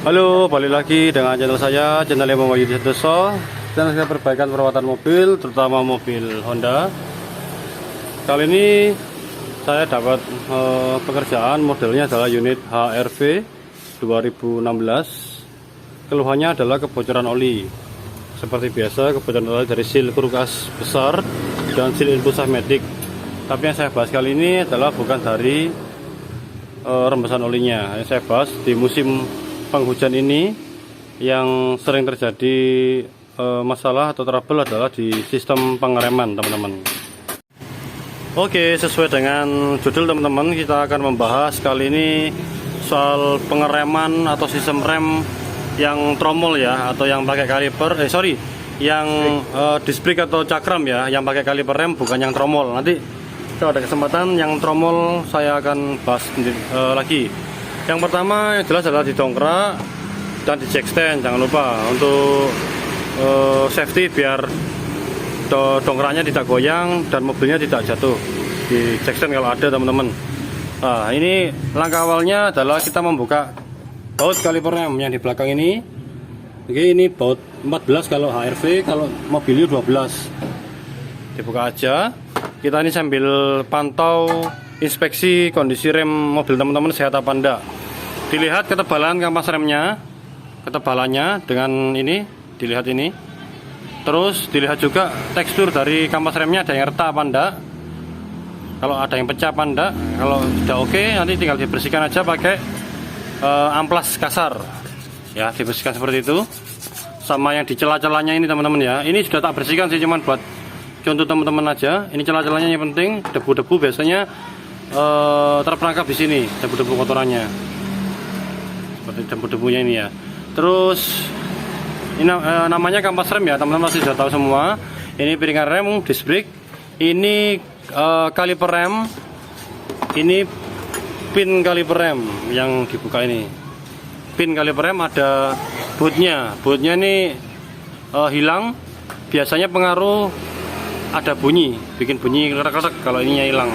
Halo, balik lagi dengan channel saya, channel Emo Wayu Santoso. Channel saya perbaikan perawatan mobil, terutama mobil Honda. Kali ini saya dapat pekerjaan, modelnya adalah unit HRV 2016. Keluhannya adalah kebocoran oli. Seperti biasa, kebocoran oli dari seal kulkas besar dan seal input Safmatic. Tapi yang saya bahas kali ini adalah bukan dari rembesan olinya. Yang saya bahas di musim penghujan ini yang sering terjadi masalah atau trouble adalah di sistem pengereman, teman-teman. Oke, sesuai dengan judul teman-teman, kita akan membahas kali ini soal pengereman atau sistem rem yang tromol ya, atau yang pakai kaliper yang disc brake atau cakram ya, yang pakai kaliper rem, bukan yang tromol. Nanti kalau ada kesempatan yang tromol saya akan bahas lagi. Yang pertama yang jelas adalah didongkrak dan di jack stand, jangan lupa untuk safety biar dongkraknya tidak goyang dan mobilnya tidak jatuh di jack stand kalau ada, teman-teman. Nah, ini langkah awalnya adalah kita membuka baut kaliper rem yang di belakang ini. Oke, ini baut 14 kalau HRV, kalau mobilnya 12. Dibuka aja. Kita ini sambil pantau inspeksi kondisi rem mobil teman-teman sehat apa enggak. Dilihat ketebalan kampas remnya, ketebalannya dengan ini, dilihat ini. Terus dilihat juga tekstur dari kampas remnya, ada yang retak apa enggak. Kalau ada yang pecah apa enggak. Kalau sudah oke, nanti tinggal dibersihkan aja pakai amplas kasar. Ya, dibersihkan seperti itu. Sama yang di celah-celahnya ini, teman-teman ya. Ini sudah tak bersihkan sih, cuman buat contoh teman-teman aja. Ini celah-celahnya yang penting, debu-debu biasanya terperangkap di sini, debu-debu kotorannya. Seperti debu-debunya ini ya. Terus ini namanya kampas rem ya, teman-teman pasti sudah tahu semua. Ini piringan rem, disc brake. Ini kaliper rem. Ini pin kaliper rem yang dibuka ini. Pin kaliper rem ada bootnya. Bootnya ini hilang. Biasanya pengaruh ada bunyi, bikin bunyi kletek-kletek kalau ininya hilang.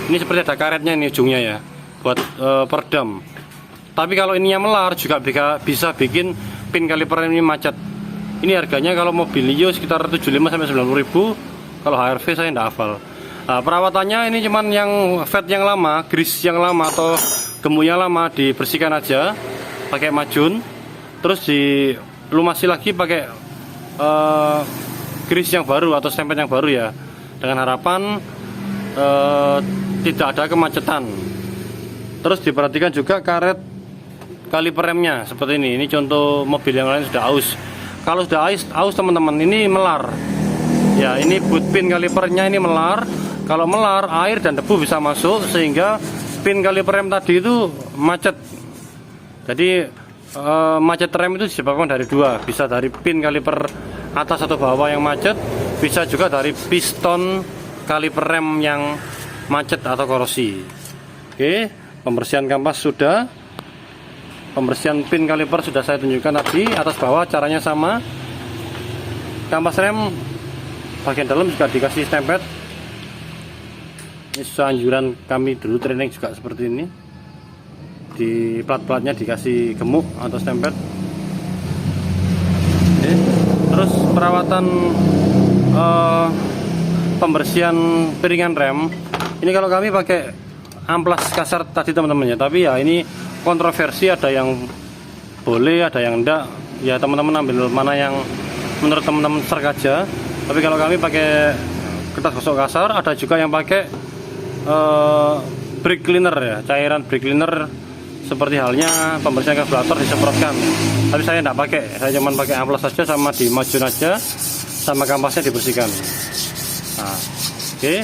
Ini seperti ada karetnya ini ujungnya ya, buat peredam. Tapi kalau ininya melar juga bisa bikin pin kaliper ini macet. Ini harganya kalau mobil Mio sekitar 75 sampai 90 ribu. Kalau HRV saya tidak hafal. Nah, perawatannya ini cuman yang fat yang lama, grease yang lama atau gemuknya lama dibersihkan aja pakai macun. Terus dilumasi lagi pakai grease yang baru atau stempel yang baru ya. Dengan harapan tidak ada kemacetan. Terus diperhatikan juga karet kaliper remnya seperti ini. Ini contoh mobil yang lain sudah aus. Kalau sudah aus teman-teman, ini melar. Ya, ini boot pin kalipernya ini melar. Kalau melar, air dan debu bisa masuk sehingga pin kaliper rem tadi itu macet. Jadi macet rem itu disebabkan dari dua, bisa dari pin kaliper atas atau bawah yang macet, bisa juga dari piston kaliper rem yang macet atau korosi. Oke, pembersihan kampas sudah. Pembersihan pin kaliper sudah saya tunjukkan tadi, atas bawah caranya sama. Kampas rem bagian dalam juga dikasih stempel. Ini seanjuran kami dulu training juga seperti ini. Di plat-platnya dikasih gemuk atau stempel. Oke. Terus perawatan pembersihan piringan rem. Ini kalau kami pakai amplas kasar tadi teman-teman ya. Tapi ya ini kontroversi, ada yang boleh, ada yang enggak. Ya teman-teman ambil mana yang menurut teman-teman serk aja. Tapi kalau kami pakai kertas gosok kasar, ada juga yang pakai brake cleaner ya, cairan brake cleaner seperti halnya pembersihan karburator disemprotkan. Tapi saya enggak pakai, saya cuma pakai amplas saja sama di macun aja, sama kampasnya dibersihkan. Nah, oke.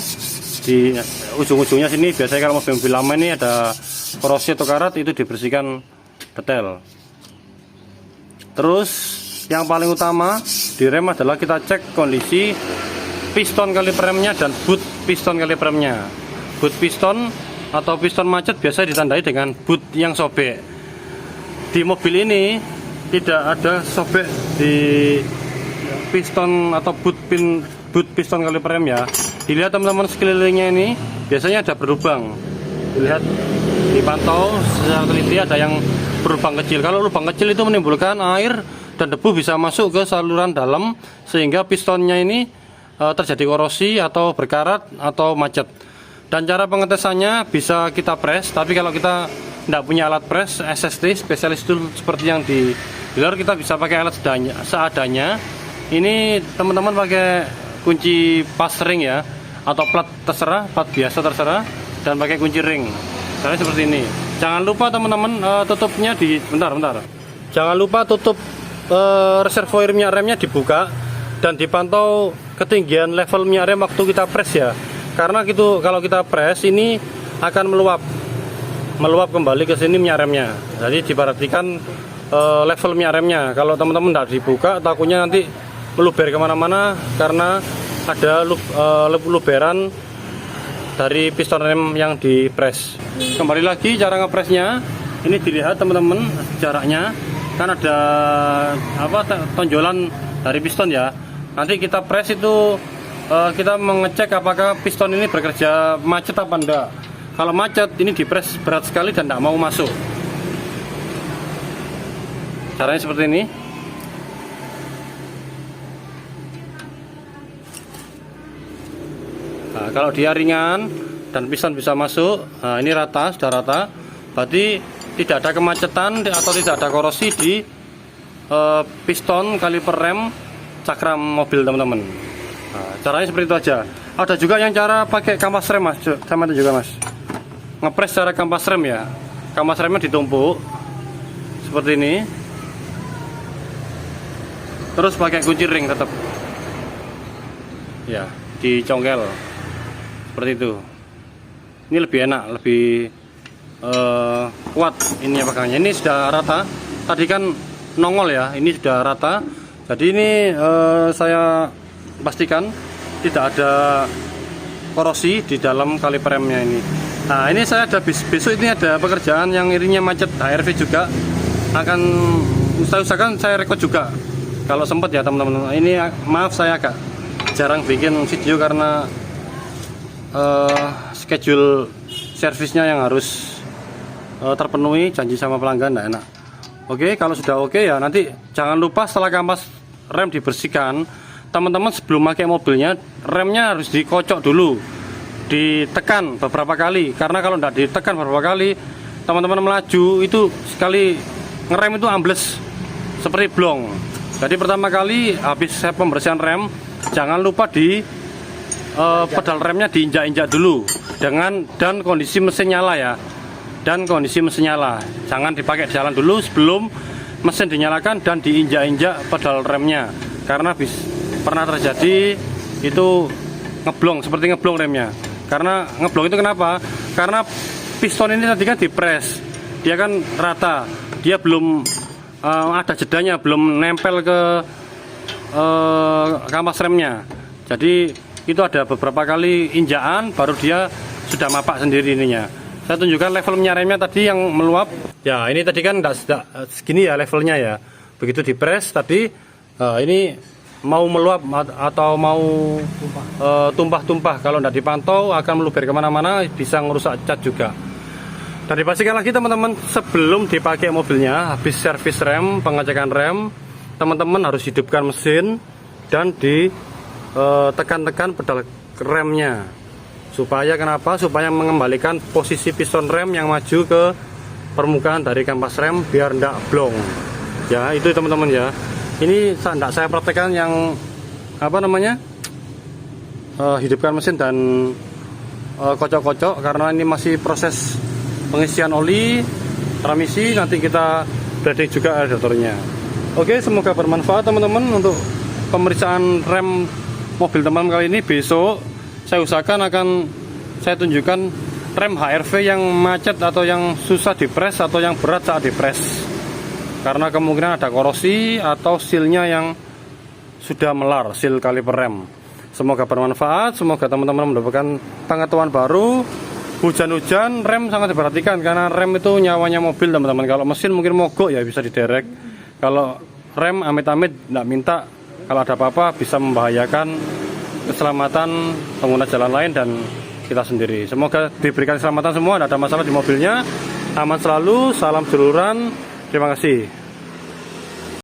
Di ujung-ujungnya sini biasanya kalau mobil lama ini ada korosi atau karat, itu dibersihkan detail. Terus yang paling utama di rem adalah kita cek kondisi piston kaliper remnya dan boot piston kaliper remnya. Boot piston atau piston macet biasa ditandai dengan boot yang sobek. Di mobil ini tidak ada sobek di piston atau boot piston kaliper rem ya. Dilihat teman-teman sekelilingnya ini biasanya ada berlubang. Dilihat, dipantau secara teliti, ada yang berlubang kecil. Kalau lubang kecil itu menimbulkan air dan debu bisa masuk ke saluran dalam sehingga pistonnya ini terjadi korosi atau berkarat atau macet. Dan cara pengetesannya bisa kita press, tapi kalau kita tidak punya alat press SST spesialis tool seperti yang di dealer, kita bisa pakai alat seadanya. Ini teman-teman pakai kunci pas ring ya, atau plat terserah, plat biasa terserah, dan pakai kunci ring. Caranya seperti ini. Jangan lupa teman-teman tutupnya di bentar. Jangan lupa tutup reservoir minyak remnya dibuka dan dipantau ketinggian level minyak rem waktu kita press ya. Karena gitu kalau kita press ini akan meluap kembali ke sini minyak remnya. Jadi diperhatikan level minyak remnya. Kalau teman-teman tidak dibuka, takutnya nanti meluber kemana-mana karena ada luberan dari piston rem yang dipres. Kembali lagi cara ngepresnya, ini dilihat teman-teman jaraknya, kan ada tonjolan dari piston ya. Nanti kita press itu kita mengecek apakah piston ini bekerja macet apa enggak. Kalau macet ini dipres berat sekali dan tidak mau masuk. Caranya seperti ini. Nah, kalau dia ringan dan piston bisa masuk, nah ini rata, sudah rata, berarti tidak ada kemacetan atau tidak ada korosi di piston kaliper rem cakram mobil teman-teman. Nah, caranya seperti itu aja. Ada juga yang cara pakai kampas rem mas, sama itu juga mas. Ngepres cara kampas rem ya, kampas remnya ditumpuk seperti ini, terus pakai kunci ring tetap, ya dicongkel. Seperti itu. Ini lebih enak, lebih kuat ini pegangnya. Ini sudah rata. Tadi kan nongol ya, ini sudah rata. Jadi ini saya pastikan tidak ada korosi di dalam kaliper remnya ini. Nah ini saya ada besok ini ada pekerjaan yang irinya macet HRV juga. Saya usahakan saya rekod juga kalau sempat ya teman-teman. Ini maaf saya agak jarang bikin video karena schedule servisnya yang harus terpenuhi, janji sama pelanggan tidak enak. Oke, kalau sudah oke ya nanti jangan lupa setelah kampas rem dibersihkan, teman-teman sebelum pakai mobilnya remnya harus dikocok dulu, ditekan beberapa kali, karena kalau tidak ditekan beberapa kali teman-teman melaju itu sekali ngerem itu ambles seperti blong. Jadi pertama kali habis saya pembersihan rem jangan lupa di pedal remnya diinjak-injak dulu dan kondisi mesin nyala ya, jangan dipakai di jalan dulu sebelum mesin dinyalakan dan diinjak-injak pedal remnya, karena pernah terjadi itu seperti ngeblong remnya. Karena ngeblong itu kenapa? Karena piston ini tadi kan dipres, dia kan rata, dia belum ada jedanya, belum nempel ke kampas remnya. Jadi itu ada beberapa kali injakan baru dia sudah mapak sendiri ininya. Saya tunjukkan level minyak remnya tadi yang meluap. Ya ini tadi kan tidak segini ya levelnya ya. Begitu dipres tadi ini mau meluap atau mau tumpah-tumpah. Kalau tidak dipantau akan meluber kemana-mana, bisa merusak cat juga. Dan dipastikan lagi teman-teman, sebelum dipakai mobilnya, habis servis rem, pengecekan rem, teman-teman harus hidupkan mesin dan tekan-tekan pedal remnya. Supaya kenapa? Supaya mengembalikan posisi piston rem yang maju ke permukaan dari kampas rem biar tidak blong. Ya, itu teman-teman ya. Ini tidak saya praktekkan yang hidupkan mesin dan kocok-kocok, karena ini masih proses pengisian oli, transmisi, nanti kita breeding juga radiatornya. Oke, semoga bermanfaat teman-teman untuk pemeriksaan rem mobil teman kali ini. Besok saya usahakan akan saya tunjukkan rem HRV yang macet atau yang susah dipres atau yang berat saat dipres, karena kemungkinan ada korosi atau sealnya yang sudah melar, seal kaliper rem. Semoga bermanfaat, semoga teman-teman mendapatkan pengetahuan baru. Hujan-hujan rem sangat diperhatikan, karena rem itu nyawanya mobil teman-teman. Kalau mesin mungkin mogok ya bisa diderek, kalau rem amit-amit tidak minta, kalau ada apa-apa bisa membahayakan keselamatan pengguna jalan lain dan kita sendiri. Semoga diberikan keselamatan semua, tidak ada masalah di mobilnya, aman selalu, salam juluran, Terima kasih.